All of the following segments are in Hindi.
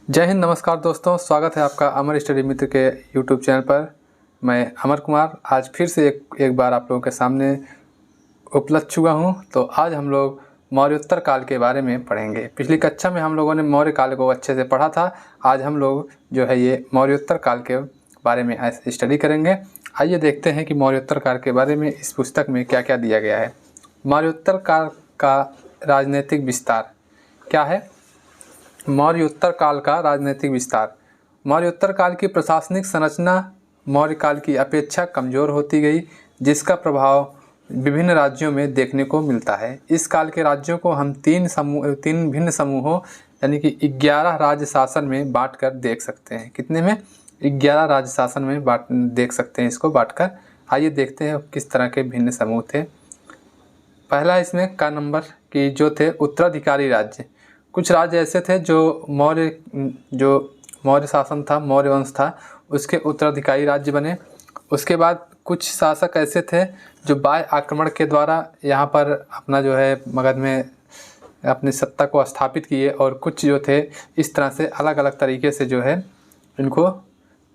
जय हिंद, नमस्कार दोस्तों। स्वागत है आपका अमर स्टडी मित्र के यूट्यूब चैनल पर। मैं अमर कुमार आज फिर से एक बार आप लोगों के सामने उपलब्ध हुआ हूं। तो आज हम लोग मौर्योत्तर काल के बारे में पढ़ेंगे। पिछली कक्षा में हम लोगों ने मौर्य काल को अच्छे से पढ़ा था। आज हम लोग जो है ये मौर्योत्तर काल के बारे में स्टडी करेंगे। आइए देखते हैं कि मौर्योत्तर काल के बारे में इस पुस्तक में क्या क्या दिया गया है। मौर्योत्तर काल का राजनीतिक विस्तार क्या है? मौर्योत्तर काल का राजनीतिक विस्तार। मौर्योत्तर काल की प्रशासनिक संरचना मौर्य काल की अपेक्षा कमज़ोर होती गई, जिसका प्रभाव विभिन्न राज्यों में देखने को मिलता है। इस काल के राज्यों को हम तीन भिन्न समूहों यानी कि 11 राज्य शासन में बांटकर देख सकते हैं। कितने में? 11 राज्य शासन में देख सकते हैं इसको बांटकर। आइए देखते हैं किस तरह के भिन्न समूह थे। पहला इसमें का नंबर कि जो थे उत्तराधिकारी राज्य। कुछ राज्य ऐसे थे जो मौर्य शासन था, मौर्य वंश था, उसके उत्तराधिकारी राज्य बने। उसके बाद कुछ शासक ऐसे थे जो बाह्य आक्रमण के द्वारा यहाँ पर अपना जो है मगध में अपनी सत्ता को स्थापित किए, और कुछ जो थे इस तरह से अलग अलग तरीके से जो है इनको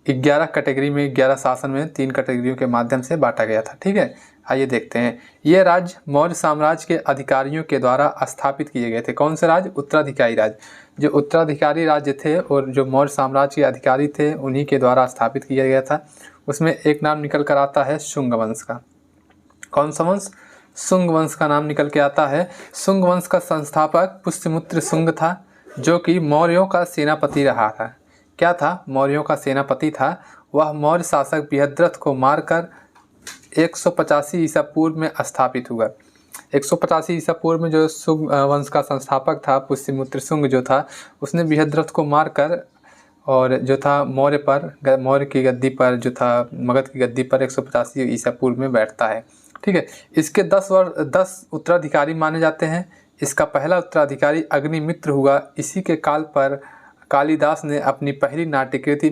11 कैटेगरी में, 11 शासन में 3 कैटेगरियों के माध्यम से बांटा गया था। ठीक है, आइए देखते हैं। ये राज्य मौर्य साम्राज्य के अधिकारियों के द्वारा स्थापित किए गए थे। कौन से राज्य? उत्तराधिकारी राज्य। जो उत्तराधिकारी राज्य थे और जो मौर्य साम्राज्य के अधिकारी थे उन्हीं के द्वारा स्थापित किया गया था। उसमें एक नाम निकल कर आता है शुंग वंश का। कौन सा वंश? शुंग वंश का नाम निकल के आता है। शुंग वंश का संस्थापक पुष्यमित्र शुंग था, जो कि मौर्यों का सेनापति रहा था। क्या था? मौर्यों का सेनापति था। वह मौर्य शासक बृहद्रथ को मारकर 185 ईसा पूर्व में स्थापित हुआ। 185 ईसा पूर्व में जो शुंग वंश का संस्थापक था पुष्यमित्र शुंग जो था, उसने बृहद्रथ को मारकर और जो था मौर्य की गद्दी पर जो था मगध की गद्दी पर 185 ईसा पूर्व में बैठता है। ठीक है, इसके 10 उत्तराधिकारी माने जाते हैं। इसका पहला उत्तराधिकारी अग्निमित्र हुआ। इसी के काल पर कालिदास ने अपनी पहली नाट्यकृति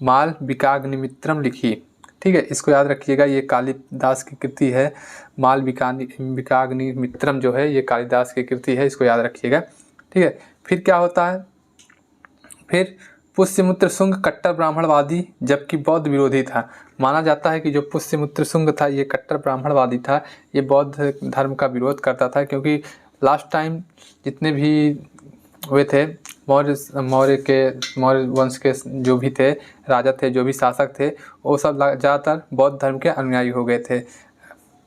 मालविकाग्निमित्रम लिखी। ठीक है, इसको याद रखिएगा, ये कालिदास की कृति है। मालविकाग्निमित्रम जो है ये कालिदास की कृति है, इसको याद रखिएगा। ठीक है, फिर क्या होता है? फिर पुष्यमित्र शुंग कट्टर ब्राह्मणवादी जबकि बौद्ध विरोधी था। माना जाता है कि जो पुष्यमित्र शुंग था ये कट्टर ब्राह्मणवादी था, ये बौद्ध धर्म का विरोध करता था। क्योंकि लास्ट टाइम जितने भी हुए थे मौर्य वंश के जो भी थे राजा थे, जो भी शासक थे, वो सब ज़्यादातर बौद्ध धर्म के अनुयायी हो गए थे।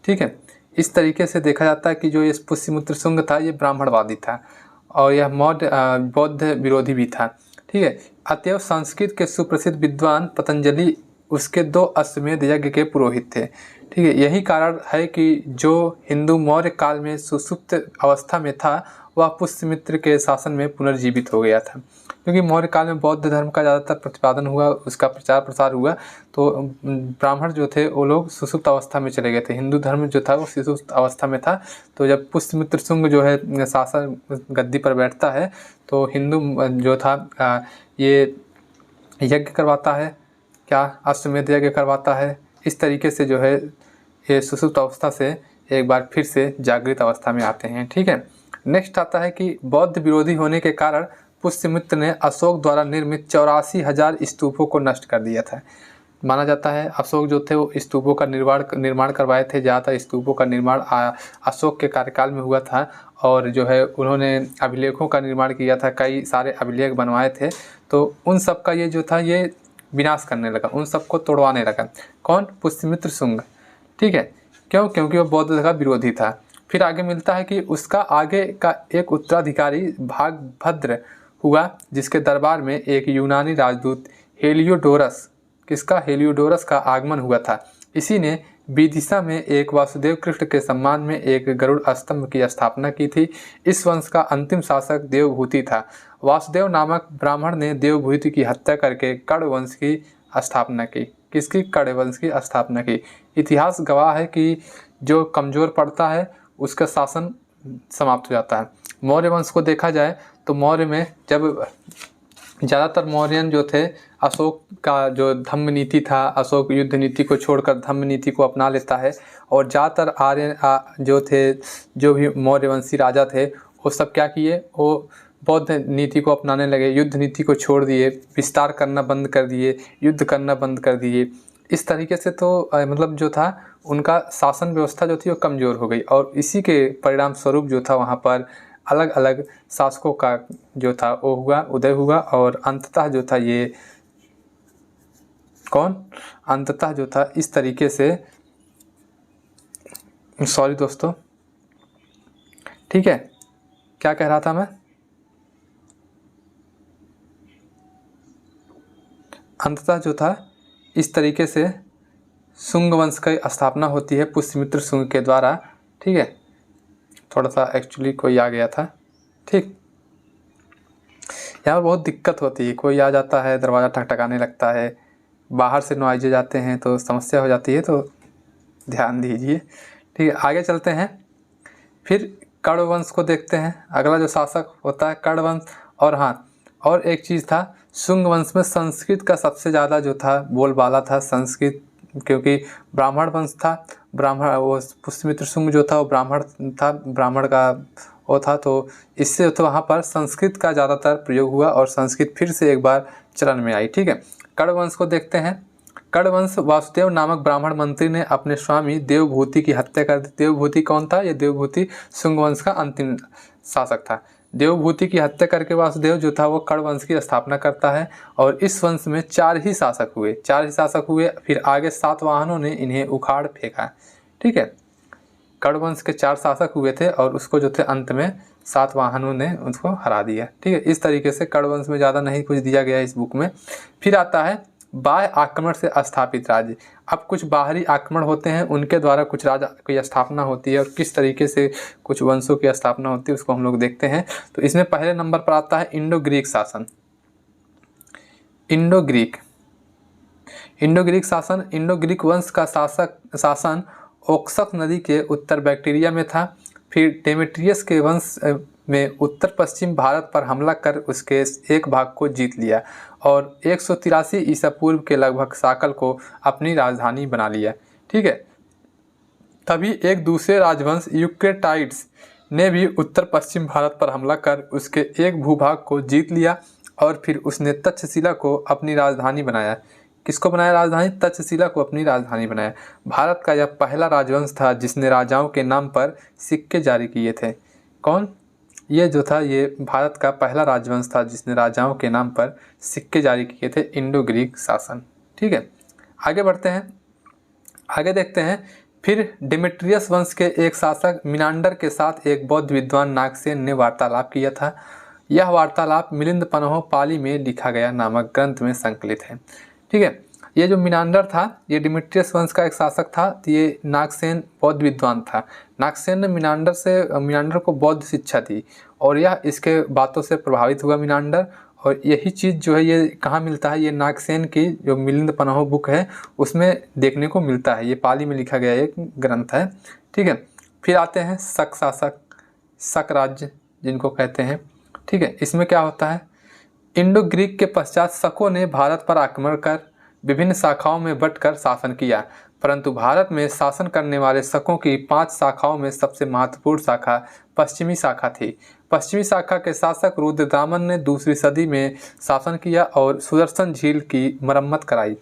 ठीक है, इस तरीके से देखा जाता है कि जो ये पुष्यमित्र शुंग था ये ब्राह्मणवादी था और यह बौद्ध विरोधी भी था। ठीक है, अतएव संस्कृत के सुप्रसिद्ध विद्वान पतंजलि उसके 2 अश्वमेध यज्ञ के पुरोहित थे। ठीक है, यही कारण है कि जो हिंदू मौर्य काल में सुसुप्त अवस्था में था वह पुष्यमित्र के शासन में पुनर्जीवित हो गया था। क्योंकि मौर्य काल में बौद्ध धर्म का ज़्यादातर प्रतिपादन हुआ, उसका प्रचार प्रसार हुआ, तो ब्राह्मण जो थे वो लोग सुसुप्त अवस्था में चले गए थे। हिंदू धर्म जो था वो सुसुप्त अवस्था में था। तो जब पुष्यमित्र शुंग जो है शासन गद्दी पर बैठता है तो हिंदू जो था ये यज्ञ करवाता है। क्या? अश्वमेध यज्ञ करवाता है। इस तरीके से जो है ये सुसुप्त अवस्था से एक बार फिर से जागृत अवस्था में आते हैं। ठीक है, नेक्स्ट आता है कि बौद्ध विरोधी होने के कारण पुष्यमित्र ने अशोक द्वारा निर्मित 84,000 स्तूपों को नष्ट कर दिया था। माना जाता है अशोक जो थे वो स्तूपों का निर्माण करवाए थे। ज़्यादातर स्तूपों का निर्माण अशोक के कार्यकाल में हुआ था, और जो है उन्होंने अभिलेखों का निर्माण किया था, कई सारे अभिलेख बनवाए थे। तो उन सब का ये जो था ये विनाश करने लगा, उन सबको तोड़वाने लगा। कौन? पुष्यमित्र शुंग। ठीक है, क्यों? क्योंकि वो बौद्ध का विरोधी था। फिर आगे मिलता है कि उसका आगे का एक उत्तराधिकारी भागभद्र हुआ, जिसके दरबार में एक यूनानी राजदूत हेलियोडोरस हेलियोडोरस का आगमन हुआ था। इसी ने विदिशा में एक वासुदेव कृष्ण के सम्मान में एक गरुड़ स्तंभ की स्थापना की थी। इस वंश का अंतिम शासक देवभूति था। वासुदेव नामक ब्राह्मण ने देवभूति की हत्या करके कड़ वंश की स्थापना की। किसकी? कड़ वंश की स्थापना की। इतिहास गवाह है कि जो कमज़ोर पड़ता है उसका शासन समाप्त हो जाता है। मौर्य वंश को देखा जाए तो मौर्य में जब ज़्यादातर मौर्यन जो थे अशोक का जो धम्म नीति था, अशोक युद्ध नीति को छोड़कर धम्म नीति को अपना लेता है, और ज़्यादातर आर्यन जो थे, जो भी मौर्यवंशी राजा थे, वो सब क्या किए? वो बौद्ध नीति को अपनाने लगे, युद्ध नीति को छोड़ दिए, विस्तार करना बंद कर दिए, युद्ध करना बंद कर दिए। इस तरीके से तो मतलब जो था उनका शासन व्यवस्था जो थी वो कमज़ोर हो गई और इसी के परिणाम स्वरूप जो था वहाँ पर अलग अलग शासकों का जो था वो हुआ, उदय हुआ और अंततः जो था ये अंततः जो था इस तरीके से, सॉरी दोस्तों, ठीक है, क्या कह रहा था मैं, अंततः जो था इस तरीके से शुंग वंश की स्थापना होती है पुष्यमित्र शुंग के द्वारा। ठीक है, थोड़ा सा एक्चुअली कोई आ गया था। ठीक, यहाँ पर बहुत दिक्कत होती है, कोई आ जाता है, दरवाज़ा ठकठकाने लगता है, बाहर से नॉइज़ जाते हैं तो समस्या हो जाती है, तो ध्यान दीजिए। ठीक है, आगे चलते हैं। फिर कण्व वंश को देखते हैं, अगला जो शासक होता है कण्व वंश। और हाँ, और एक चीज़ था, शुंग वंश में संस्कृत का सबसे ज़्यादा जो था बोलबाला था, संस्कृत, क्योंकि ब्राह्मण वंश था, ब्राह्मण, वो पुष्यमित्र शुंग जो था वो ब्राह्मण था, ब्राह्मण का वो था, तो इससे तो वहाँ पर संस्कृत का ज़्यादातर प्रयोग हुआ और संस्कृत फिर से एक बार चलन में आई। ठीक है, कण्व वंश को देखते हैं। कण्व वंश, वासुदेव नामक ब्राह्मण मंत्री ने अपने स्वामी देवभूति की हत्या कर दी। देवभूति कौन था? ये देवभूति शुंग वंश का अंतिम शासक था। देवभूति की हत्या करके वासुदेव जो था वो कण्व वंश की स्थापना करता है और इस वंश में 4 ही शासक हुए। फिर आगे सातवाहनों ने इन्हें उखाड़ फेंका। ठीक है, कण्व वंश के 4 शासक हुए थे और उसको जो थे अंत में सातवाहनों ने उसको हरा दिया। ठीक है, इस तरीके से कण्व वंश में ज़्यादा नहीं कुछ दिया गया है इस बुक में। फिर आता है बाह्य आक्रमण से स्थापित राज्य। अब कुछ बाहरी आक्रमण होते हैं, उनके द्वारा कुछ राजा की स्थापना होती है और किस तरीके से कुछ वंशों की स्थापना होती है उसको हम लोग देखते हैं। तो इसमें पहले नंबर पर आता है इंडो ग्रीक शासन। इंडो ग्रीक शासन, इंडो ग्रीक वंश का शासन ओक्सक नदी के उत्तर बैक्टीरिया में था। फिर डेमेट्रियस के वंश में उत्तर पश्चिम भारत पर हमला कर उसके एक भाग को जीत लिया और 183 ईसा पूर्व के लगभग साकल को अपनी राजधानी बना लिया। ठीक है, तभी एक दूसरे राजवंश यूक्रेटाइड्स ने भी उत्तर पश्चिम भारत पर हमला कर उसके एक भूभाग को जीत लिया और फिर उसने तक्षशिला को अपनी राजधानी बनाया। किसको बनाया राजधानी? तक्षशिला को अपनी राजधानी बनाया। भारत का यह पहला राजवंश था जिसने राजाओं के नाम पर सिक्के जारी किए थे। कौन? ये जो था ये भारत का पहला राजवंश था जिसने राजाओं के नाम पर सिक्के जारी किए थे, इंडो ग्रीक शासन। ठीक है, आगे बढ़ते हैं, आगे देखते हैं। फिर डिमेट्रियस वंश के एक शासक मिनांडर के साथ एक बौद्ध विद्वान नागसेन ने वार्तालाप किया था। यह वार्तालाप मिलिंद पन्हो पाली में लिखा गया नामक ग्रंथ में संकलित है। ठीक है, ये जो मिनांडर था ये डिमेट्रियस वंश का एक शासक था, तो ये नागसेन बौद्ध विद्वान था। नागसेन ने मिनांडर को बौद्ध शिक्षा दी और यह इसके बातों से प्रभावित हुआ मिनांडर। और यही चीज़ जो है ये कहाँ मिलता है? ये नागसेन की जो मिलिंद पन्हो बुक है उसमें देखने को मिलता है। ये पाली में लिखा गया एक ग्रंथ है। ठीक है, फिर आते हैं शक शासक, शक राज्य जिनको कहते हैं। ठीक है, इसमें क्या होता है? इंडो ग्रीक के पश्चात शकों ने भारत पर आक्रमण कर विभिन्न शाखाओं में बंटकर शासन किया, परंतु भारत में शासन करने वाले शकों की 5 शाखाओं में सबसे महत्वपूर्ण शाखा पश्चिमी शाखा थी। पश्चिमी शाखा के शासक रुद्रदामन ने 2वीं सदी में शासन किया और सुदर्शन झील की मरम्मत कराई।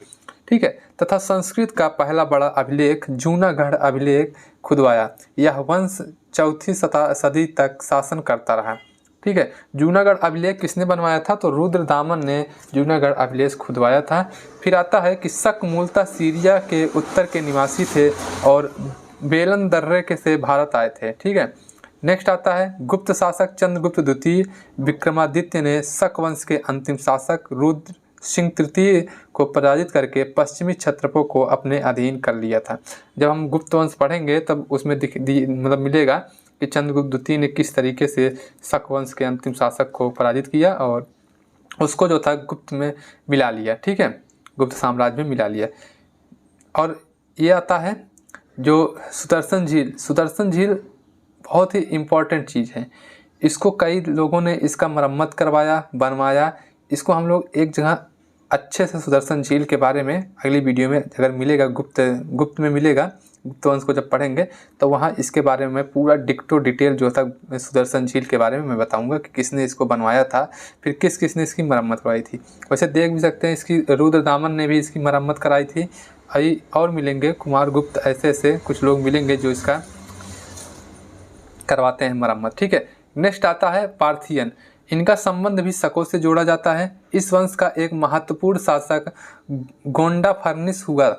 ठीक है, तथा संस्कृत का पहला बड़ा अभिलेख जूनागढ़ अभिलेख खुदवाया। यह वंश 4वीं सदी तक शासन करता रहा। ठीक है, जूनागढ़ अभिलेख किसने बनवाया था? तो रुद्रदामन ने जूनागढ़ अभिलेख खुदवाया था। फिर आता है कि शक मूलतः सीरिया के उत्तर के निवासी थे और बेलन दर्रे के से भारत आए थे। ठीक है, नेक्स्ट आता है गुप्त शासक चंद्रगुप्त द्वितीय। विक्रमादित्य ने शक वंश के अंतिम शासक रुद्र सिंह तृतीय को पराजित करके पश्चिमी क्षत्रपों को अपने अधीन कर लिया था। जब हम गुप्त वंश पढ़ेंगे तब उसमें मतलब मिलेगा कि चंद्रगुप्त द्वितीय ने किस तरीके से शक वंश के अंतिम शासक को पराजित किया और उसको जो था गुप्त में मिला लिया। ठीक है, गुप्त साम्राज्य में मिला लिया। और ये आता है जो सुदर्शन झील। सुदर्शन झील बहुत ही इम्पोर्टेंट चीज़ है। इसको कई लोगों ने इसका मरम्मत करवाया, बनवाया। इसको हम लोग एक जगह अच्छे से सुदर्शन झील के बारे में अगली वीडियो में अगर मिलेगा, गुप्त में मिलेगा गुप्तवंश को जब पढ़ेंगे तो वहाँ इसके बारे में पूरा डिक्टो डिटेल जो था सुदर्शन झील के बारे में मैं बताऊंगा कि किसने इसको बनवाया था, फिर किस किसने इसकी मरम्मत करवाई थी। वैसे देख भी सकते हैं इसकी रुद्रदामन ने भी इसकी मरम्मत कराई थी। और मिलेंगे कुमार गुप्त, ऐसे ऐसे कुछ लोग मिलेंगे जो इसका करवाते हैं मरम्मत। ठीक है, नेक्स्ट आता है पार्थियन। इनका संबंध भी शकों से जोड़ा जाता है। इस वंश का एक महत्वपूर्ण शासक गोंडा फर्निस हुआ,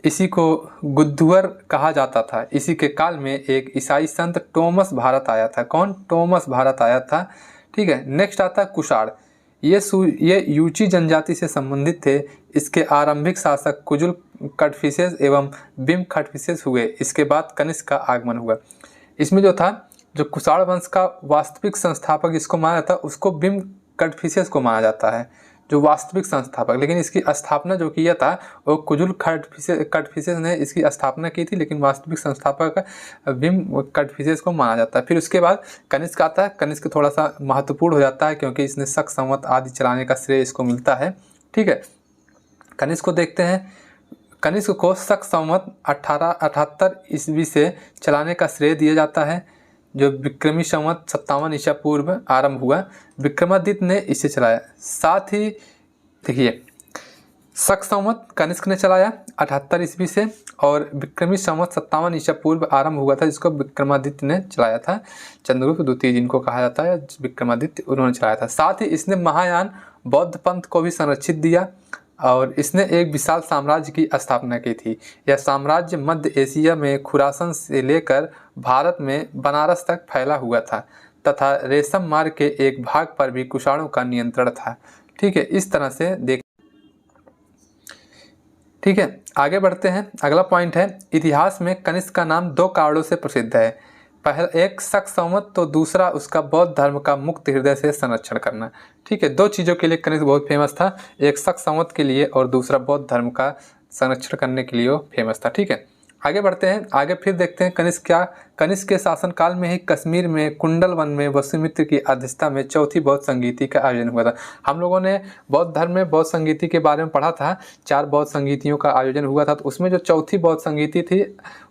इसी को गुद्दुअर कहा जाता था। इसी के काल में एक ईसाई संत टॉमस भारत आया था। कौन? टॉमस भारत आया था। ठीक है, नेक्स्ट आता है कुषाण। ये यूची जनजाति से संबंधित थे। इसके आरंभिक शासक कुजुल कटफिसेस एवं बिम खटफिसेस हुए। इसके बाद कनिष्क का आगमन हुआ। इसमें जो कुषाण वंश का वास्तविक संस्थापक इसको माना जाता है, उसको बिम कटफिसेस को माना जाता है जो वास्तविक संस्थापक। लेकिन इसकी स्थापना जो किया था वो कुजुल कटफिसेस ने इसकी स्थापना की थी, लेकिन वास्तविक संस्थापक बिम कटफिसेस को माना जाता है। फिर उसके बाद कनिष्क आता है। कनिष्क थोड़ा सा महत्वपूर्ण हो जाता है क्योंकि इसने शक संवत आदि चलाने का श्रेय इसको मिलता है। ठीक है, कनिष्क को देखते हैं। कनिष्क को शक संवत 1878 ईस्वी से चलाने का श्रेय दिया जाता है, जो विक्रमी संवत 57 ईसा पूर्व आरंभ हुआ। विक्रमादित्य ने इसे चलाया। साथ ही देखिए, शक संवत कनिष्क ने चलाया 78 ईस्वी से, और विक्रमी संवत 57 ईसा पूर्व आरंभ हुआ था, जिसको विक्रमादित्य ने चलाया था। चंद्रगुप्त द्वितीय जिनको कहा जाता है, विक्रमादित्य, उन्होंने चलाया था। साथ ही इसने महायान बौद्ध पंथ को भी संरक्षित दिया और इसने एक विशाल साम्राज्य की स्थापना की थी। यह साम्राज्य मध्य एशिया में खुरासन से लेकर भारत में बनारस तक फैला हुआ था तथा रेशम मार्ग के एक भाग पर भी कुषाणों का नियंत्रण था। ठीक है, इस तरह से देख। ठीक है, आगे बढ़ते हैं। अगला पॉइंट है, इतिहास में कनिष्क का नाम 2 कारणों से प्रसिद्ध है। पहला, एक शक संवत, तो दूसरा उसका बौद्ध धर्म का मुक्त हृदय से संरक्षण करना। ठीक है, 2 चीज़ों के लिए कनिष्क बहुत फेमस था, एक शक संवत के लिए और दूसरा बौद्ध धर्म का संरक्षण करने के लिए वो फेमस था। ठीक है, आगे बढ़ते हैं। आगे फिर देखते हैं कनिष्क के शासनकाल में ही कश्मीर में कुंडल वन में वसुमित्र की अध्यक्षता में चौथी बौद्ध संगीति का आयोजन हुआ था। हम लोगों ने बौद्ध धर्म में बौद्ध संगीति के बारे में पढ़ा था, 4 बौद्ध संगीतियों का आयोजन हुआ था, तो उसमें जो चौथी बौद्ध संगीति थी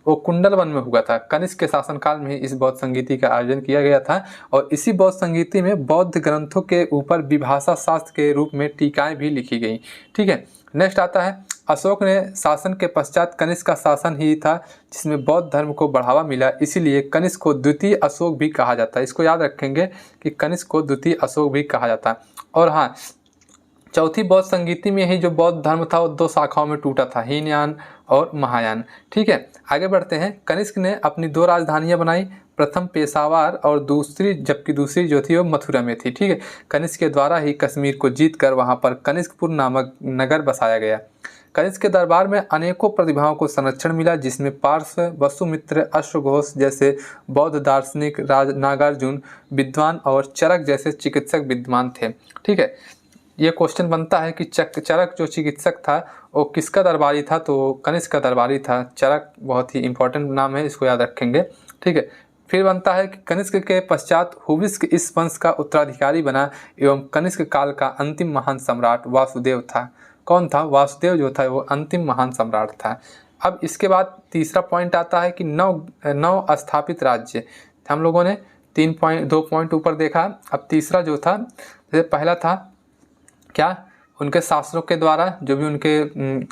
वो कुंडल वन में हुआ था। कनिष्क के शासनकाल में ही इस बौद्ध संगीति का आयोजन किया गया था और इसी बौद्ध संगीति में बौद्ध ग्रंथों के ऊपर विभाषा शास्त्र के रूप में टीकाएँ भी लिखी गई। ठीक है, नेक्स्ट आता है, अशोक ने शासन के पश्चात कनिष्क का शासन ही था जिसमें बौद्ध धर्म को बढ़ावा मिला, इसीलिए कनिष्क को द्वितीय अशोक भी कहा जाता है। इसको याद रखेंगे कि कनिष्क को द्वितीय अशोक भी कहा जाता है। और हाँ, चौथी बौद्ध संगीति में ही जो बौद्ध धर्म था वो 2 शाखाओं में टूटा था, हीनयान और महायान। ठीक है, आगे बढ़ते हैं। कनिष्क ने अपनी 2 राजधानियां बनाई, प्रथम पेशावर और जबकि दूसरी जो थी वो मथुरा में थी। ठीक है, कनिष्क के द्वारा ही कश्मीर को जीतकर वहां पर कनिष्कपुर नामक नगर बसाया गया। कनिष्क के दरबार में अनेकों प्रतिभाओं को संरक्षण मिला, जिसमें पार्स, वसुमित्र, अश्वघोष जैसे बौद्ध दार्शनिक, नागार्जुन विद्वान और चरक जैसे चिकित्सक विद्वान थे। ठीक है, ये क्वेश्चन बनता है कि चरक जो चिकित्सक था वो किसका दरबारी था, तो कनिष्क का दरबारी था। चरक बहुत ही इंपॉर्टेंट नाम है, इसको याद रखेंगे। ठीक है, फिर बनता है कि कनिष्क के पश्चात हुविस्क इस वंश का उत्तराधिकारी बना एवं कनिष्क काल का अंतिम महान सम्राट वासुदेव था। कौन था? वासुदेव जो था वो अंतिम महान सम्राट था। अब इसके बाद तीसरा पॉइंट आता है कि नौ स्थापित राज्य। हम लोगों ने 2 पॉइंट ऊपर देखा। अब तीसरा जो था, जैसे पहला था क्या, उनके शासकों के द्वारा, जो भी उनके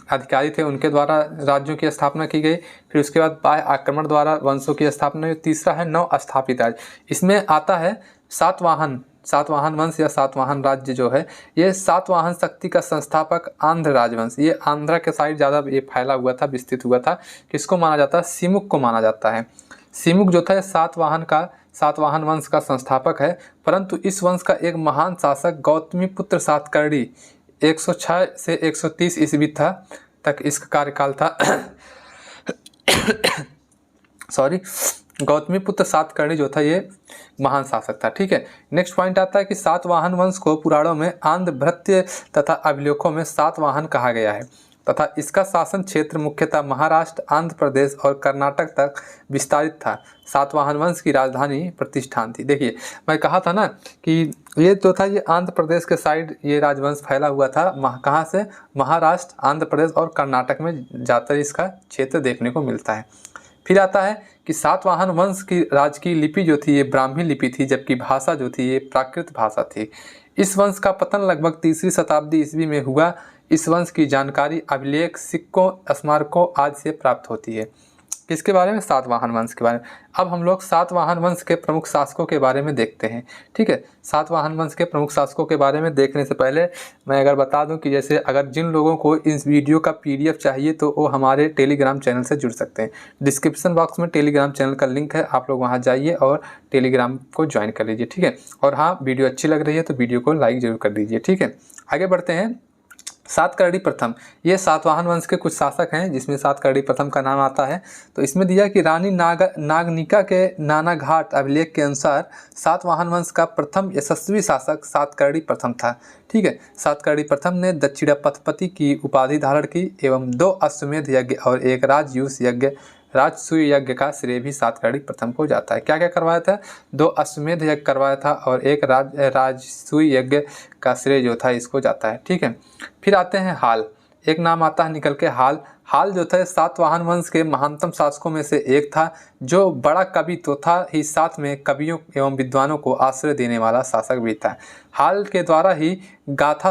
अधिकारी थे उनके द्वारा राज्यों की स्थापना की गई। फिर उसके बाद बाह्य आक्रमण द्वारा वंशों की स्थापना हुई। तीसरा है 9 स्थापित राज्य। इसमें आता है सातवाहन वंश या सातवाहन राज्य जो है, ये सातवाहन शक्ति का संस्थापक आंध्र राजवंश, ये आंध्रा के साइड ज़्यादा ये फैला हुआ था, विस्तृत हुआ था। किसको माना जाता है? सिमुक को माना जाता है। सिमुक जो था सातवाहन वंश का संस्थापक है, परंतु इस वंश का एक महान शासक गौतमी पुत्र सातकर्णी 106 से 130 ईस्वी तक इसका कार्यकाल था। गौतमी पुत्र सातकर्णी जो था ये महान शासक था। ठीक है, नेक्स्ट पॉइंट आता है कि सातवाहन वंश को पुराणों में आंध्र भृत्य तथा अभिलेखों में सातवाहन कहा गया है तथा इसका शासन क्षेत्र मुख्यतः महाराष्ट्र, आंध्र प्रदेश और कर्नाटक तक विस्तारित था। सातवाहन वंश की राजधानी प्रतिष्ठान थी। देखिए, मैं कहा था ना कि ये जो था ये आंध्र प्रदेश के साइड ये राजवंश फैला हुआ था। कहाँ से? महाराष्ट्र, आंध्र प्रदेश और कर्नाटक में ज़्यादातर इसका क्षेत्र देखने को मिलता है। फिर आता है कि सातवाहन वंश की राजकीय लिपि जो थी ये ब्राह्मी लिपि थी, जबकि भाषा जो थी ये प्राकृत भाषा थी। इस वंश का पतन लगभग 3री शताब्दी ईस्वी में हुआ। इस वंश की जानकारी अभिलेख, सिक्कों, स्मारकों आदि से प्राप्त होती है। किसके बारे में? सातवाहन वंश के बारे में। अब हम लोग सातवाहन वंश के प्रमुख शासकों के बारे में देखते हैं। ठीक है, सातवाहन वंश के प्रमुख शासकों के बारे में देखने से पहले मैं अगर बता दूं कि जैसे अगर जिन लोगों को इस वीडियो का PDF चाहिए तो वो हमारे टेलीग्राम चैनल से जुड़ सकते हैं। डिस्क्रिप्शन बॉक्स में टेलीग्राम चैनल का लिंक है, आप लोग वहाँ जाइए और टेलीग्राम को ज्वाइन कर लीजिए। ठीक है, और हाँ, वीडियो अच्छी लग रही है तो वीडियो को लाइक जरूर कर दीजिए। ठीक है, आगे बढ़ते हैं। सातकर्णी प्रथम, ये सातवाहन वंश के कुछ शासक हैं जिसमें सातकर्णी प्रथम का नाम आता है। तो इसमें दिया कि रानी नागनिका के नानाघाट अभिलेख के अनुसार सातवाहन वंश का प्रथम यशस्वी शासक सातकर्णी प्रथम था। ठीक है, सातकर्णी प्रथम ने दक्षिणापथपति की उपाधि धारण की एवं 2 अश्वमेध यज्ञ और एक राजसूय यज्ञ का श्रेय भी सातकर्णी प्रथम को जाता है। क्या क्या करवाया था? 2 अश्वमेध यज्ञ करवाया था और एक राजसूय यज्ञ का श्रेय जो था इसको जाता है। ठीक है, फिर आते हैं हाल। एक नाम आता है निकल के हाल जो था सातवाहन वंश के महानतम शासकों में से एक था, जो बड़ा कवि तो था ही साथ में कवियों एवं विद्वानों को आश्रय देने वाला शासक भी था। हाल के द्वारा ही गाथा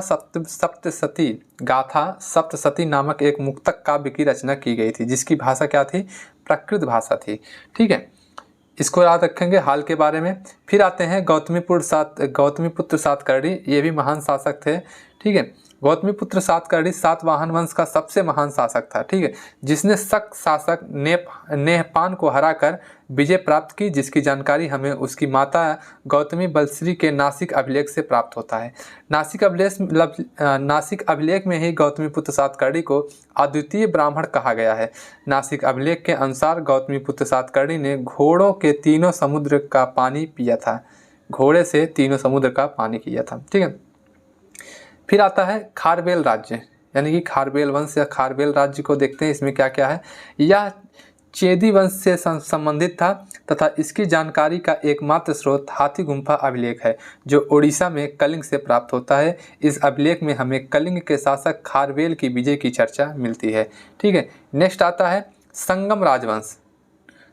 सप्तशती नामक एक मुक्तक काव्य की रचना की गई थी, जिसकी भाषा क्या थी? प्राकृत भाषा थी। ठीक है, इसको याद रखेंगे हाल के बारे में। फिर आते हैं गौतमीपुत्र सातकर्णी, ये भी महान शासक थे। ठीक है, गौतमीपुत्र सातकर्णी सातवाहन वंश का सबसे महान शासक था। ठीक है, जिसने शक शासक नेहपान को हराकर विजय प्राप्त की, जिसकी जानकारी हमें उसकी माता गौतमी बलश्री के नासिक अभिलेख से प्राप्त होता है। नासिक अभिलेख में ही गौतमीपुत्र सातकर्णी को अद्वितीय ब्राह्मण कहा गया है। नासिक अभिलेख के अनुसार गौतमीपुत्र सातकर्णी ने घोड़ों के 3 समुद्र का पानी पिया था। घोड़े से 3 समुद्र का पानी पिया था। ठीक है, फिर आता है खारवेल राज्य, यानी कि खारवेल वंश या खारवेल राज्य को देखते हैं। इसमें क्या क्या है? यह चेदी वंश से संबंधित था तथा इसकी जानकारी का एकमात्र स्रोत हाथी गुम्फा अभिलेख है, जो उड़ीसा में कलिंग से प्राप्त होता है। इस अभिलेख में हमें कलिंग के शासक खारवेल की विजय की चर्चा मिलती है। ठीक है, नेक्स्ट आता है संगम राजवंश।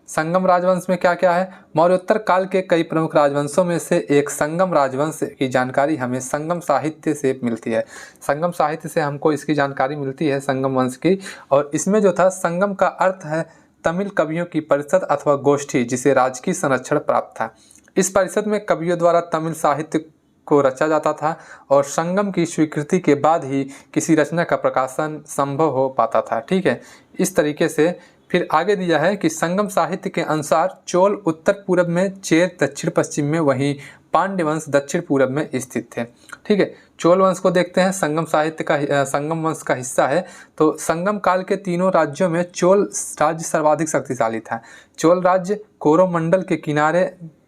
संगम राजवंश में क्या क्या है? मौर्योत्तर काल के कई प्रमुख राजवंशों में से एक संगम राजवंश की जानकारी हमें संगम साहित्य से मिलती है। संगम साहित्य से हमको इसकी जानकारी मिलती है संगम वंश की। और इसमें जो था संगम का अर्थ है तमिल कवियों की परिषद अथवा गोष्ठी, जिसे राजकीय संरक्षण प्राप्त था। इस परिषद में कवियों द्वारा तमिल साहित्य को रचा जाता था और संगम की स्वीकृति के बाद ही किसी रचना का प्रकाशन संभव हो पाता था। ठीक है, इस तरीके से फिर आगे दिया है कि संगम साहित्य के अनुसार चोल उत्तर पूर्व में, चेर दक्षिण पश्चिम में, वहीं पांड्य वंश दक्षिण पूर्व में स्थित थे। ठीक है, चोल वंश को देखते हैं। संगम साहित्य का संगम वंश का हिस्सा है। तो संगम काल के तीनों राज्यों में चोल राज्य सर्वाधिक शक्तिशाली था। चोल राज्य कोरोमंडल के किनारे,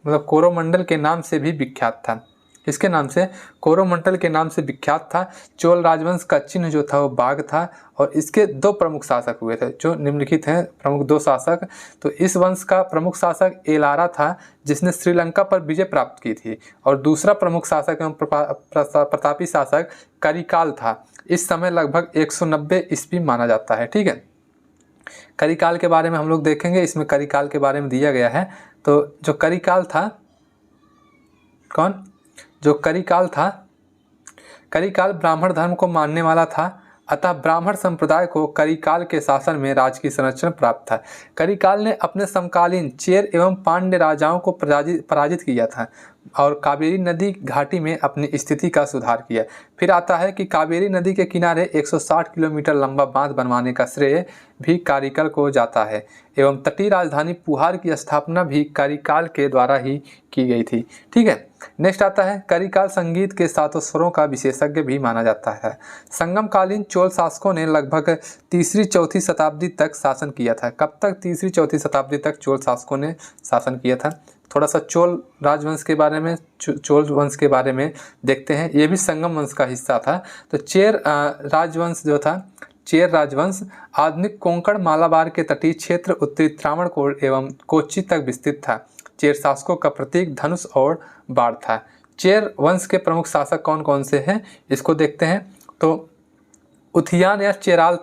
मतलब कोरोमंडल के नाम से भी विख्यात था। इसके नाम से, कोरोमंडल के नाम से विख्यात था। चोल राजवंश का चिन्ह जो था वो बाघ था और इसके 2 प्रमुख शासक हुए थे, जो निम्नलिखित हैं प्रमुख 2 शासक। तो इस वंश का प्रमुख शासक एलारा था, जिसने श्रीलंका पर विजय प्राप्त की थी, और दूसरा प्रमुख शासक एवं प्रतापी शासक करिकाल था। इस समय लगभग 190 ईस्वी माना जाता है। ठीक है, करिकाल के बारे में हम लोग देखेंगे। इसमें करिकाल के बारे में दिया गया है। तो जो करिकाल था, जो करिकाल था, करिकाल ब्राह्मण धर्म को मानने वाला था, अतः ब्राह्मण संप्रदाय को करिकाल के शासन में राजकीय संरक्षण प्राप्त था। करिकाल ने अपने समकालीन चेर एवं पांड्य राजाओं को पराजित किया था और कावेरी नदी घाटी में अपनी स्थिति का सुधार किया। फिर आता है कि कावेरी नदी के किनारे 160 किलोमीटर लंबा बांध बनवाने का श्रेय भी करिकाल को जाता है एवं तटीय राजधानी पुहार की स्थापना भी करिकाल के द्वारा ही की गई थी। ठीक है, नेक्स्ट आता है करिकाल संगीत के 7 स्वरों का विशेषज्ञ भी माना जाता है। संगमकालीन चोल शासकों ने लगभग 3री-4थी शताब्दी तक शासन किया था। कब तक? 3री-4थी शताब्दी तक चोल शासकों ने शासन किया था। थोड़ा सा चोल राजवंश के बारे में, चोल वंश के बारे में देखते हैं। ये भी संगम वंश का हिस्सा था। तो चेर राजवंश जो था, चेर राजवंश आधुनिक कोंकण मालाबार के तटीय क्षेत्र, उत्तरी त्रावणकोर एवं कोच्चि तक विस्तृत था। चेर शासकों का प्रतीक धनुष और बाण था। चेर वंश के प्रमुख शासक कौन कौन से हैं इसको देखते हैं। तो उथियान या चेराल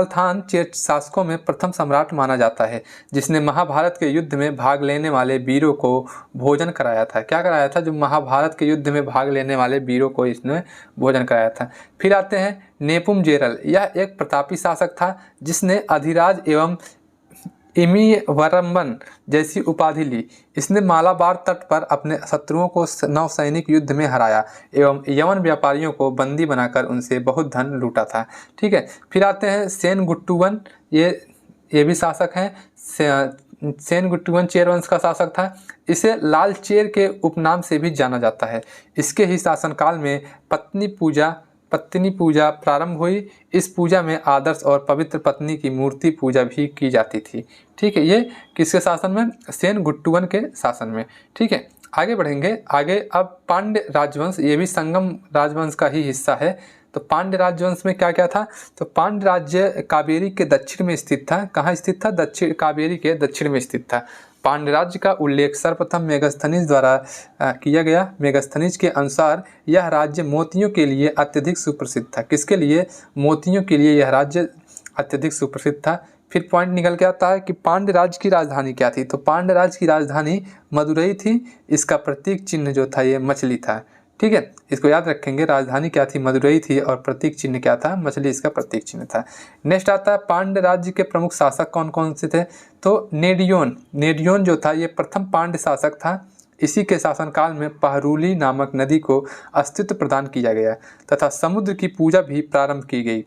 थान चेर शासकों में प्रथम सम्राट माना जाता है, जिसने महाभारत के युद्ध में भाग लेने वाले वीरों को भोजन कराया था। क्या कराया था? जो महाभारत के युद्ध में भाग लेने वाले वीरों को इसने भोजन कराया था। फिर आते हैं नेपुम जेरल। यह एक प्रतापी शासक था जिसने अधिराज एवं इमीवरम्बन जैसी उपाधि ली। इसने मालाबार तट पर अपने शत्रुओं को नौसैनिक युद्ध में हराया एवं यवन व्यापारियों को बंदी बनाकर उनसे बहुत धन लूटा था। ठीक है। फिर आते हैं सेनगुट्टुवन। ये भी शासक हैं। सेनगुट्टुवन चेर वंश का शासक था। इसे लाल चेर के उपनाम से भी जाना जाता है। इसके ही शासनकाल में पत्नी पूजा प्रारंभ हुई। इस पूजा में आदर्श और पवित्र पत्नी की मूर्ति पूजा भी की जाती थी। ठीक है। ये किसके शासन में? सेनगुट्टुवन के शासन में। ठीक है। आगे बढ़ेंगे। आगे अब पांड्य राजवंश, ये भी संगम राजवंश का ही हिस्सा है। तो पांड्य राजवंश में क्या क्या था? तो पांड्य राज्य कावेरी के दक्षिण में स्थित था। कहाँ स्थित था? कावेरी के दक्षिण में स्थित था। पांड्य राज्य का उल्लेख सर्वप्रथम मेगस्थनीज द्वारा किया गया। मेगस्थनीज के अनुसार यह राज्य मोतियों के लिए अत्यधिक सुप्रसिद्ध था। किसके लिए? मोतियों के लिए यह राज्य अत्यधिक सुप्रसिद्ध था। फिर पॉइंट निकल के आता है कि पांड्य राज्य की राजधानी क्या थी? तो पांड्य राज्य की राजधानी मदुरई थी। इसका प्रतीक चिन्ह जो था ये मछली था। ठीक है, इसको याद रखेंगे। राजधानी क्या थी? मदुरई थी और प्रतीक चिन्ह क्या था? मछली इसका प्रतीक चिन्ह था। नेक्स्ट आता है पांड्य राज्य के प्रमुख शासक कौन कौन से थे? तो नेडियोन जो था ये प्रथम पांड्य शासक था। इसी के शासनकाल में पहरुली नामक नदी को अस्तित्व प्रदान किया गया तथा समुद्र की पूजा भी प्रारंभ की गई।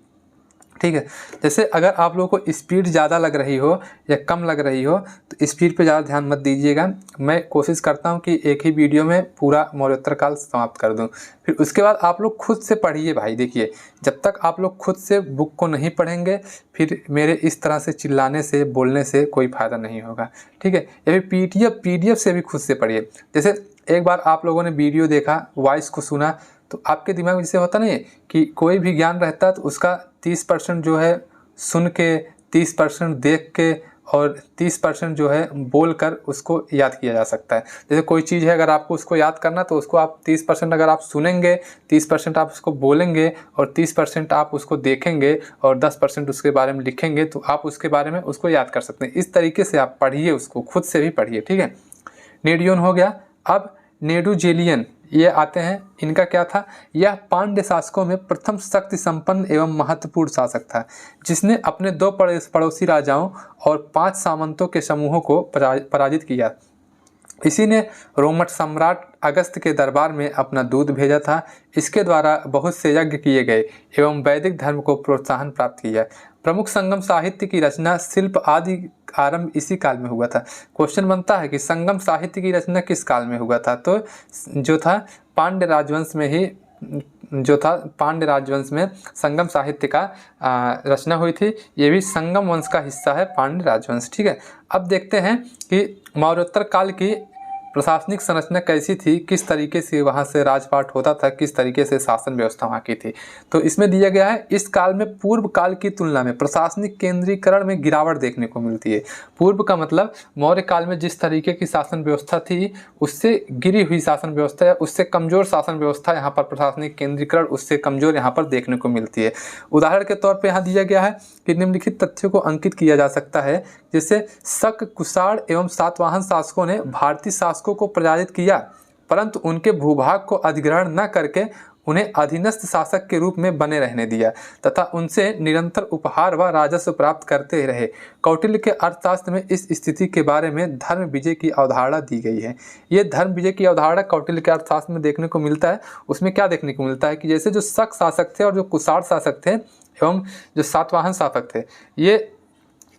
ठीक है। जैसे अगर आप लोगों को स्पीड ज़्यादा लग रही हो या कम लग रही हो तो स्पीड पे ज़्यादा ध्यान मत दीजिएगा। मैं कोशिश करता हूँ कि एक ही वीडियो में पूरा मौर्योत्तर काल समाप्त कर दूँ। फिर उसके बाद आप लोग खुद से पढ़िए भाई। देखिए, जब तक आप लोग खुद से बुक को नहीं पढ़ेंगे फिर मेरे इस तरह से चिल्लाने से बोलने से कोई फ़ायदा नहीं होगा। ठीक है। या फिर PDF से भी खुद से पढ़िए। जैसे एक बार आप लोगों ने वीडियो देखा, वॉइस को सुना, तो आपके दिमाग में जैसे होता नहीं है कि कोई भी ज्ञान रहता है तो उसका 30% जो है सुन के, 30% देख के और 30% जो है बोल कर उसको याद किया जा सकता है। जैसे कोई चीज़ है, अगर आपको उसको याद करना तो उसको आप 30% अगर आप सुनेंगे, 30% आप उसको बोलेंगे और 30% आप उसको देखेंगे और 10% उसके बारे में लिखेंगे तो आप उसके बारे में उसको याद कर सकते हैं। इस तरीके से आप पढ़िए, उसको खुद से भी पढ़िए। ठीक है। नेडियोन हो गया। अब नेडुजेलियन ये आते हैं। इनका क्या था? यह पांड्य शासकों में प्रथम शक्ति संपन्न एवं महत्वपूर्ण शासक था, जिसने अपने 2 पड़ोसी राजाओं और 5 सामंतों के समूहों को पराजित किया। इसी ने रोमन सम्राट अगस्त के दरबार में अपना दूत भेजा था। इसके द्वारा बहुत से यज्ञ किए गए एवं वैदिक धर्म को प्रोत्साहन प्राप्त किया। प्रमुख संगम साहित्य की रचना, शिल्प आदि आरंभ इसी काल में हुआ था। क्वेश्चन बनता है कि संगम साहित्य की रचना किस काल में हुआ था? तो जो था पांड्य राजवंश में ही पांड्य राजवंश में संगम साहित्य का रचना हुई थी। ये भी संगम वंश का हिस्सा है पांड्य राजवंश। ठीक है। अब देखते हैं कि मौर्योत्तर काल की प्रशासनिक संरचना कैसी थी, किस तरीके से वहाँ से राजपाट होता था, किस तरीके से शासन व्यवस्था वहाँ की थी। तो इसमें दिया गया है, इस काल में पूर्व काल की तुलना में प्रशासनिक केंद्रीकरण में गिरावट देखने को मिलती है। पूर्व का मतलब मौर्य काल में जिस तरीके की शासन व्यवस्था थी उससे गिरी हुई शासन व्यवस्था या उससे कमजोर शासन व्यवस्था यहाँ पर प्रशासनिक केंद्रीकरण उससे कमजोर यहाँ पर देखने को मिलती है। उदाहरण के तौर पर यहाँ दिया गया है कि निम्नलिखित तथ्यों को अंकित किया जा सकता है। जैसे शक, कुषाण एवं सातवाहन शासकों ने भारतीय शासकों को पराजित किया, परंतु उनके भूभाग को अधिग्रहण न करके उन्हें अधीनस्थ शासक के रूप में बने रहने दिया तथा उनसे निरंतर उपहार व राजस्व प्राप्त करते रहे। कौटिल्य के अर्थशास्त्र में इस स्थिति के बारे में धर्म विजय की अवधारणा दी गई है। ये धर्म विजय की अवधारणा कौटिल्य के अर्थशास्त्र में देखने को मिलता है। उसमें क्या देखने को मिलता है कि जैसे जो शक शासक थे और जो कुषाण शासक थे एवं जो सातवाहन शासक थे,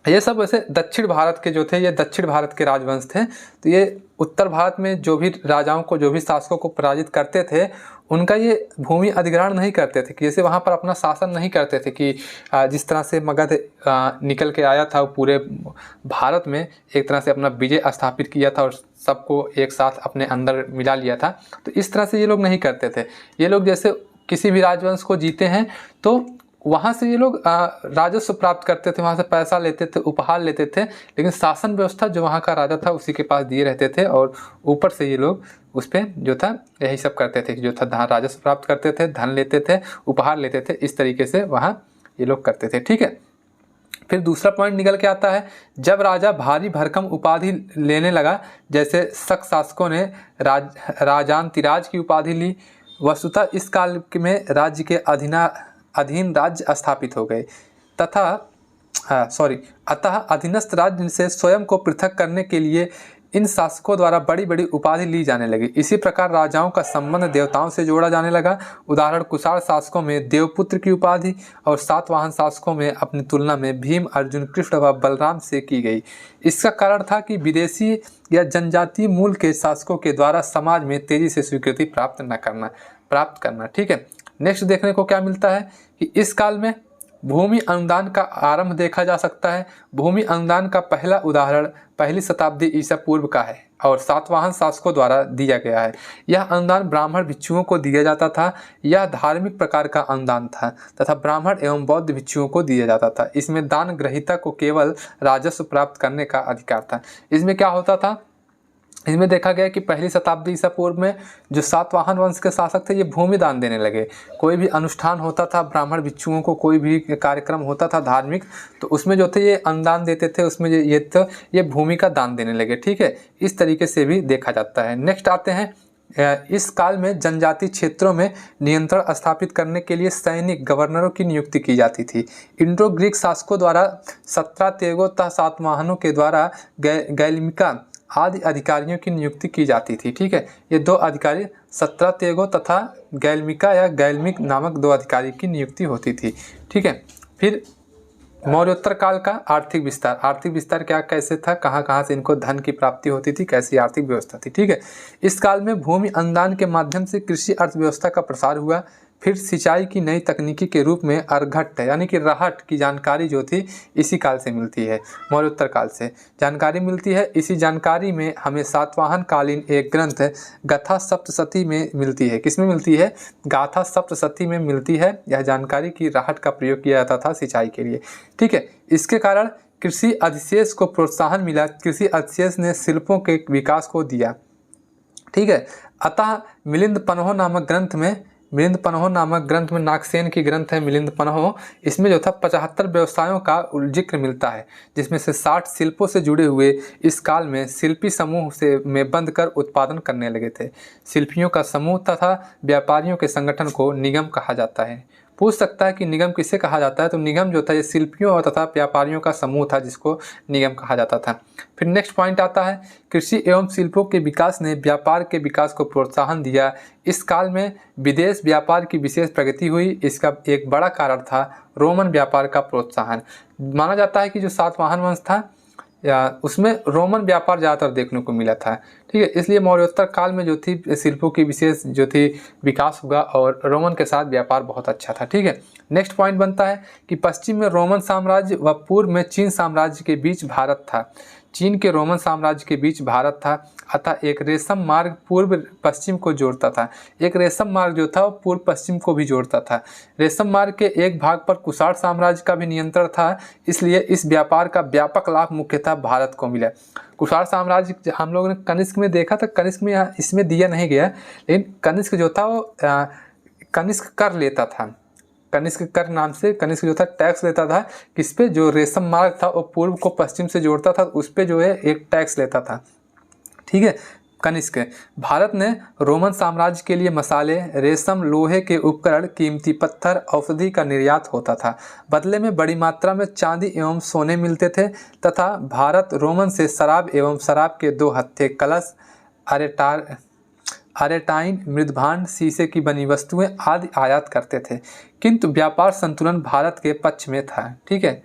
ये सब वैसे दक्षिण भारत के जो थे, ये दक्षिण भारत के राजवंश थे। तो ये उत्तर भारत में जो भी राजाओं को, जो भी शासकों को पराजित करते थे, उनका ये भूमि अधिग्रहण नहीं करते थे कि जैसे वहाँ पर अपना शासन नहीं करते थे कि जिस तरह से मगध निकल के आया था, पूरे भारत में एक तरह से अपना विजय स्थापित किया था और सबको एक साथ अपने अंदर मिला लिया था। तो इस तरह से ये लोग नहीं करते थे। ये लोग जैसे किसी भी राजवंश को जीते हैं तो वहाँ से ये लोग राजस्व प्राप्त करते थे, वहाँ से पैसा लेते थे, उपहार लेते थे, लेकिन शासन व्यवस्था जो वहाँ का राजा था उसी के पास दिए रहते थे और ऊपर से ये लोग उस पर जो था यही सब करते थे, जो था राजस्व प्राप्त करते थे, धन लेते थे, उपहार लेते थे, इस तरीके से वहाँ ये लोग करते थे। ठीक है, फिर दूसरा पॉइंट निकल के आता है, जब राजा भारी भरकम उपाधि लेने लगा, जैसे शक शासकों ने राजांतिराज की उपाधि ली, वस्तुतः इस काल में राज्य के अधीन राज्य स्थापित हो गए तथा अतः अधीनस्थ राज्य से स्वयं को पृथक करने के लिए इन शासकों द्वारा बड़ी बड़ी उपाधि ली जाने लगी। इसी प्रकार राजाओं का संबंध देवताओं से जोड़ा जाने लगा। उदाहरण, कुषाण शासकों में देवपुत्र की उपाधि और सातवाहन शासकों में अपनी तुलना में भीम, अर्जुन, कृष्ण व बलराम से की गई। इसका कारण था कि विदेशी या जनजातीय मूल के शासकों के द्वारा समाज में तेजी से स्वीकृति प्राप्त करना। ठीक है, नेक्स्ट देखने को क्या मिलता है कि इस काल में भूमि अनुदान का आरंभ देखा जा सकता है। भूमि अनुदान का पहला उदाहरण पहली शताब्दी ईसा पूर्व का है और सातवाहन शासकों द्वारा दिया गया है। यह अनुदान ब्राह्मण भिक्षुओं को दिया जाता था। यह धार्मिक प्रकार का अनुदान था तथा ब्राह्मण एवं बौद्ध भिक्षुओं को दिया जाता था। इसमें दान ग्रहीता को केवल राजस्व प्राप्त करने का अधिकार था। इसमें क्या होता था, इसमें देखा गया कि पहली शताब्दी ईसा पूर्व में जो सातवाहन वंश के शासक थे ये भूमि दान देने लगे। कोई भी अनुष्ठान होता था, ब्राह्मण भिक्षुओं को कोई भी कार्यक्रम होता था धार्मिक, तो उसमें जो थे ये अनुदान देते थे, उसमें ये भूमि का दान देने लगे। ठीक है, इस तरीके से भी देखा जाता है। नेक्स्ट आते हैं, इस काल में जनजातीय क्षेत्रों में नियंत्रण स्थापित करने के लिए सैनिक गवर्नरों की नियुक्ति की जाती थी। इंडो ग्रीक शासकों द्वारा स्त्रातेगों तथा सातवाहनों के द्वारा गैलमिका आदि अधिकारियों की नियुक्ति की जाती थी। ठीक है, ये दो अधिकारी स्त्रातेगो तथा गैलमिका या गैलमिक नामक दो अधिकारी की नियुक्ति होती थी। ठीक है, फिर मौर्योत्तर काल का आर्थिक विस्तार क्या कैसे था, कहाँ कहाँ से इनको धन की प्राप्ति होती थी, कैसी आर्थिक व्यवस्था थी। ठीक है, इस काल में भूमि अनुदान के माध्यम से कृषि अर्थव्यवस्था का प्रसार हुआ। फिर सिंचाई की नई तकनीकी के रूप में अर्घट यानी कि रहट की जानकारी जो थी इसी काल से मिलती है, मौर्योत्तर काल से जानकारी मिलती है। इसी जानकारी में हमें सातवाहन कालीन एक ग्रंथ गाथा सप्तशती में मिलती है। किसमें मिलती है? गाथा सप्तशती में मिलती है यह जानकारी कि रहट का प्रयोग किया जाता था सिंचाई के लिए। ठीक है, इसके कारण कृषि अधिशेष को प्रोत्साहन मिला। कृषि अधिशेष ने शिल्पों के विकास को दिया। ठीक है, अतः मिलिंद पन्हो नामक ग्रंथ में नागसेन की ग्रंथ है मिलिंद पन्हो, इसमें जो था 75 व्यवसायों का जिक्र मिलता है, जिसमें से 60 शिल्पों से जुड़े हुए इस काल में शिल्पी समूह से में बंध कर उत्पादन करने लगे थे। शिल्पियों का समूह तथा व्यापारियों के संगठन को निगम कहा जाता है। पूछ सकता है कि निगम किसे कहा जाता है, तो निगम जो था ये शिल्पियों और तथा व्यापारियों का समूह था जिसको निगम कहा जाता था। फिर नेक्स्ट पॉइंट आता है, कृषि एवं शिल्पों के विकास ने व्यापार के विकास को प्रोत्साहन दिया। इस काल में विदेश व्यापार की विशेष प्रगति हुई। इसका एक बड़ा कारण था रोमन व्यापार का प्रोत्साहन। माना जाता है कि जो सातवाहन वंश था या उसमें रोमन व्यापार ज़्यादातर देखने को मिला था। ठीक है, इसलिए मौर्योत्तर काल में जो थी शिल्पों की विशेष जो थी विकास हुआ और रोमन के साथ व्यापार बहुत अच्छा था। ठीक है, नेक्स्ट पॉइंट बनता है कि पश्चिम में रोमन साम्राज्य व पूर्व में चीन साम्राज्य के बीच भारत था। चीन के रोमन साम्राज्य के बीच भारत था, अतः एक रेशम मार्ग पूर्व पश्चिम को जोड़ता था। एक रेशम मार्ग जो था वो पूर्व पश्चिम को भी जोड़ता था। रेशम मार्ग के एक भाग पर कुषाण साम्राज्य का भी नियंत्रण था, इसलिए इस व्यापार का व्यापक लाभ मुख्यतः भारत को मिला। कुषाण साम्राज्य हम लोगों ने कनिष्क में देखा था, कनिष्क में इसमें दिया नहीं गया, लेकिन कनिष्क जो था वो कनिष्क कर लेता था। कनिष्क कर नाम से कनिष्क जो था टैक्स लेता था, किस पे? जो रेशम मार्ग था वो पूर्व को पश्चिम से जोड़ता था, उस पे जो है एक टैक्स लेता था। ठीक है, कनिष्क। भारत ने रोमन साम्राज्य के लिए मसाले, रेशम, लोहे के उपकरण, कीमती पत्थर, औषधि का निर्यात होता था। बदले में बड़ी मात्रा में चांदी एवं सोने मिलते थे तथा भारत रोमन से शराब एवं शराब के 2 हत्थे, कलश, अरेटाइन, मृदभांड, शीशे की बनी वस्तुएं आदि आयात करते थे, किंतु व्यापार संतुलन भारत के पक्ष में था। ठीक है,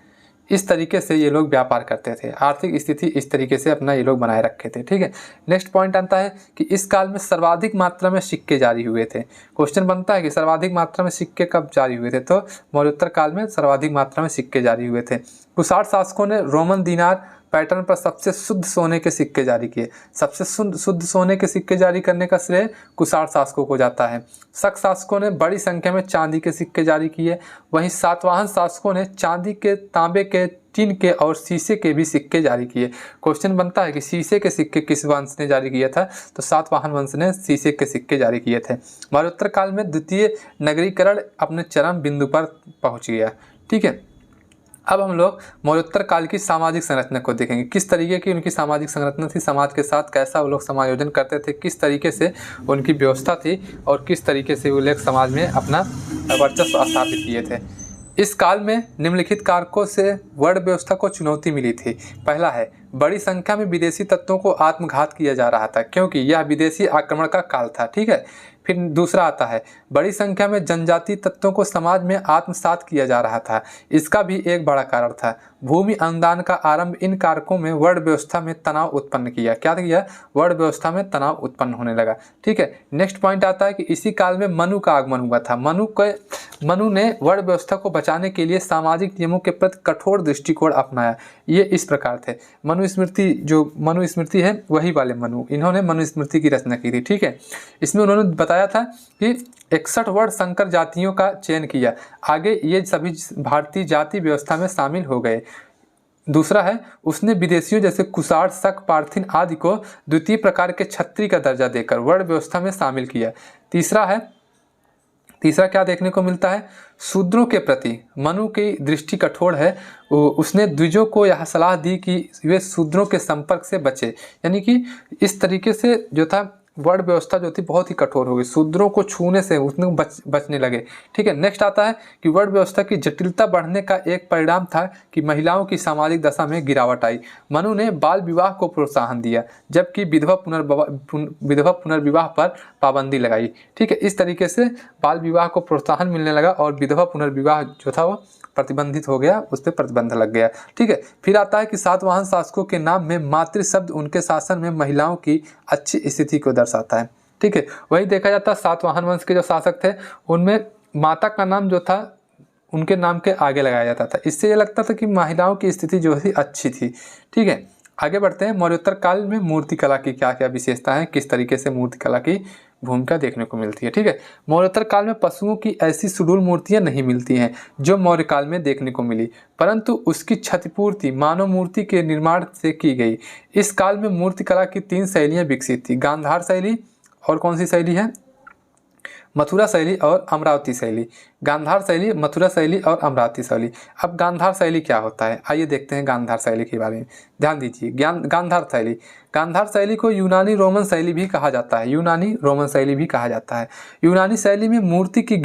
इस तरीके से ये लोग व्यापार करते थे, आर्थिक स्थिति इस तरीके से अपना ये लोग बनाए रखे थे। ठीक है, नेक्स्ट पॉइंट आता है कि इस काल में सर्वाधिक मात्रा में सिक्के जारी हुए थे। क्वेश्चन बनता है कि सर्वाधिक मात्रा में सिक्के कब जारी हुए थे, तो मौर्योत्तर काल में सर्वाधिक मात्रा में सिक्के जारी हुए थे। कुषाण शासकों ने रोमन दिनार, पैटर्न पर सबसे शुद्ध सोने के सिक्के जारी किए। सबसे शुद्ध सोने के सिक्के जारी करने का श्रेय कुषाण शासकों को जाता है। शक शासकों ने बड़ी संख्या में चांदी के सिक्के जारी किए। वहीं सातवाहन शासकों ने चांदी के, तांबे के, टीन के और शीशे के भी सिक्के जारी किए। क्वेश्चन बनता है कि शीशे के सिक्के किस वंश ने जारी किया था, तो सातवाहन वंश ने शीशे के सिक्के जारी किए थे। मौर्योत्तर काल में द्वितीय नगरीकरण अपने चरम बिंदु पर पहुंच गया। ठीक है, अब हम लोग मौर्योत्तर काल की सामाजिक संरचना को देखेंगे। किस तरीके की उनकी सामाजिक संरचना थी, समाज के साथ कैसा वो लोग समायोजन करते थे, किस तरीके से उनकी व्यवस्था थी और किस तरीके से वो लोग समाज में अपना वर्चस्व स्थापित किए थे। इस काल में निम्नलिखित कारकों से वर्ण व्यवस्था को चुनौती मिली थी। पहला है, बड़ी संख्या में विदेशी तत्वों को आत्मघात किया जा रहा था, क्योंकि यह विदेशी आक्रमण का काल था। ठीक है, फिर दूसरा आता है, बड़ी संख्या में जनजातीय तत्वों को समाज में आत्मसात किया जा रहा था। इसका भी एक बड़ा कारण था भूमि अनुदान का आरंभ। इन कारकों में वर्ण व्यवस्था में तनाव उत्पन्न किया। क्या किया? वर्ण व्यवस्था में तनाव उत्पन्न होने लगा। ठीक है, नेक्स्ट पॉइंट आता है कि इसी काल में मनु का आगमन हुआ था। मनु ने वर्ण व्यवस्था को बचाने के लिए सामाजिक नियमों के प्रति कठोर दृष्टिकोण अपनाया। ये इस प्रकार थे। मनुस्मृति, जो मनुस्मृति है वही वाले मनु, इन्होंने मनुस्मृति की रचना की थी। ठीक है, इसमें उन्होंने बताया था कि 61 वर्ण संकर जातियों का चयन किया। आगे ये सभी भारतीय जाति व्यवस्था में शामिल हो गए। दूसरा है, उसने विदेशियों जैसे कुषाण, शक, पार्थिन आदि को द्वितीय प्रकार के क्षत्रिय का दर्जा देकर वर्ण व्यवस्था में शामिल किया। तीसरा क्या देखने को मिलता है? शूद्रों के प्रति मनु की दृष्टि कठोर है। उसने द्विजों को यह सलाह दी कि वे शूद्रों के संपर्क से बचे, यानी कि इस तरीके से जो था वर्ण व्यवस्था जो थी बहुत ही कठोर हो गई। शूद्रों को छूने से उसने बचने लगे। ठीक है, नेक्स्ट आता है कि वर्ण व्यवस्था की जटिलता बढ़ने का एक परिणाम था कि महिलाओं की सामाजिक दशा में गिरावट आई। मनु ने बाल विवाह को प्रोत्साहन दिया, जबकि विधवा पुनर्विवाह पर पाबंदी लगाई। ठीक है, इस तरीके से बाल विवाह को प्रोत्साहन मिलने लगा और विधवा पुनर्विवाह जो था वो प्रतिबंधित हो गया, उस पर प्रतिबंध लग गया। ठीक है, फिर आता है कि सातवाहन शासकों के नाम में मातृ शब्द उनके शासन में महिलाओं की अच्छी स्थिति को दर्शाता है। ठीक है, वही देखा जाता है सातवाहन वंश के जो शासक थे उनमें माता का नाम जो था उनके नाम के आगे लगाया जाता था। इससे यह लगता था कि महिलाओं की स्थिति जो थी अच्छी थी। ठीक है, आगे बढ़ते हैं। मौर्योत्तर काल में मूर्तिकला की क्या क्या विशेषता है, किस तरीके से मूर्तिकला की भूमिका देखने को मिलती है। ठीक है, मौर्योत्तर काल में पशुओं की ऐसी सुडूल मूर्तियां नहीं मिलती हैं जो मौर्य काल में देखने को मिली, परंतु उसकी क्षतिपूर्ति मानव मूर्ति के निर्माण से की गई। इस काल में मूर्तिकला की 3 शैलियां विकसित थी। गांधार शैली, और कौन सी शैली है? मथुरा शैली और अमरावती शैली। गांधार शैली, मथुरा शैली और अमरावती शैली। अब गांधार शैली क्या होता है, आइए देखते हैं गांधार शैली के बारे में। ध्यान दीजिए, गांधार शैली को यूनानी रोमन शैली भी कहा जाता है। यूनानी शैली में मूर्ति की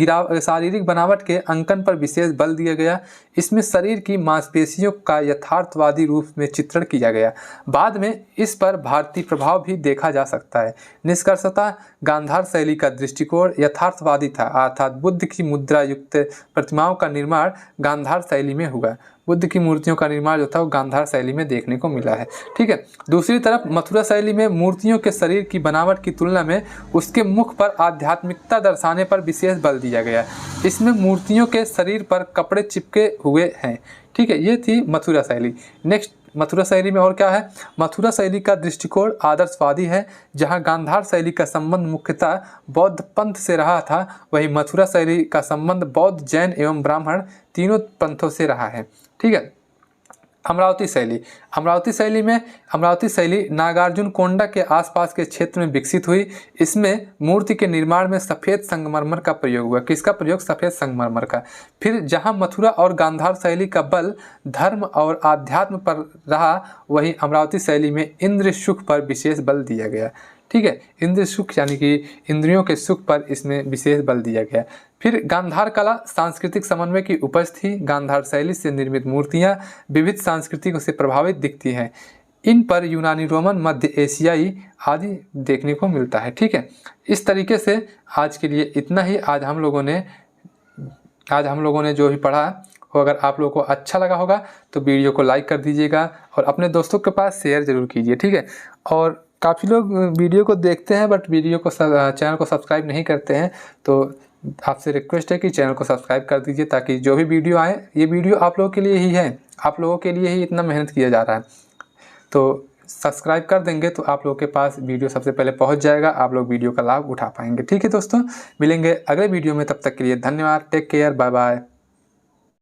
शारीरिक बनावट के अंकन पर विशेष बल दिया गया। इसमें शरीर की मांसपेशियों का यथार्थवादी रूप में चित्रण किया गया। बाद में इस पर भारतीय प्रभाव भी देखा जा सकता है। निष्कर्षतः गांधार शैली का दृष्टिकोण यथार्थवादी था, अर्थात बुद्ध की मुद्रा युक्त प्रतिमाओं का निर्माण गांधार शैली में हुआ। बुद्ध की मूर्तियों का निर्माण जो था वो गांधार शैली में देखने को मिला है। ठीक है, दूसरी तरफ मथुरा शैली में मूर्तियों के शरीर की बनावट की तुलना में उसके मुख पर आध्यात्मिकता दर्शाने पर विशेष बल दिया गया। इसमें मूर्तियों के शरीर पर कपड़े चिपके हुए हैं। ठीक है, ये थी मथुरा शैली। नेक्स्ट, मथुरा शैली में और क्या है? मथुरा शैली का दृष्टिकोण आदर्शवादी है। जहां गांधार शैली का संबंध मुख्यतः बौद्ध पंथ से रहा था, वहीं मथुरा शैली का संबंध बौद्ध, जैन एवं ब्राह्मण तीनों पंथों से रहा है। ठीक है, अमरावती शैली नागार्जुन कोंडा के आसपास के क्षेत्र में विकसित हुई। इसमें मूर्ति के निर्माण में सफ़ेद संगमरमर का प्रयोग हुआ। किसका प्रयोग? सफ़ेद संगमरमर का। फिर जहां मथुरा और गांधार शैली का बल धर्म और आध्यात्म पर रहा, वहीं अमरावती शैली में इंद्र सुख पर विशेष बल दिया गया। ठीक है, इंद्र सुख यानी कि इंद्रियों के सुख पर इसमें विशेष बल दिया गया। फिर गांधार कला सांस्कृतिक समन्वय की उपज थी। गांधार शैली से निर्मित मूर्तियां विविध संस्कृतियों से प्रभावित दिखती हैं। इन पर यूनानी, रोमन, मध्य एशियाई आदि देखने को मिलता है। ठीक है, इस तरीके से आज के लिए इतना ही। आज हम लोगों ने जो भी पढ़ा, वो अगर आप लोगों को अच्छा लगा होगा तो वीडियो को लाइक कर दीजिएगा और अपने दोस्तों के पास शेयर ज़रूर कीजिए। ठीक है, और काफ़ी लोग वीडियो को देखते हैं बट चैनल को सब्सक्राइब नहीं करते हैं, तो आपसे रिक्वेस्ट है कि चैनल को सब्सक्राइब कर दीजिए, ताकि जो भी वीडियो आए, ये वीडियो आप लोगों के लिए ही है, आप लोगों के लिए ही इतना मेहनत किया जा रहा तो सब्सक्राइब कर देंगे तो आप लोगों के पास वीडियो सबसे पहले पहुंच जाएगा, आप लोग वीडियो का लाभ उठा पाएंगे। ठीक है दोस्तों, मिलेंगे अगले वीडियो में, तब तक के लिए धन्यवाद। Take care, bye bye.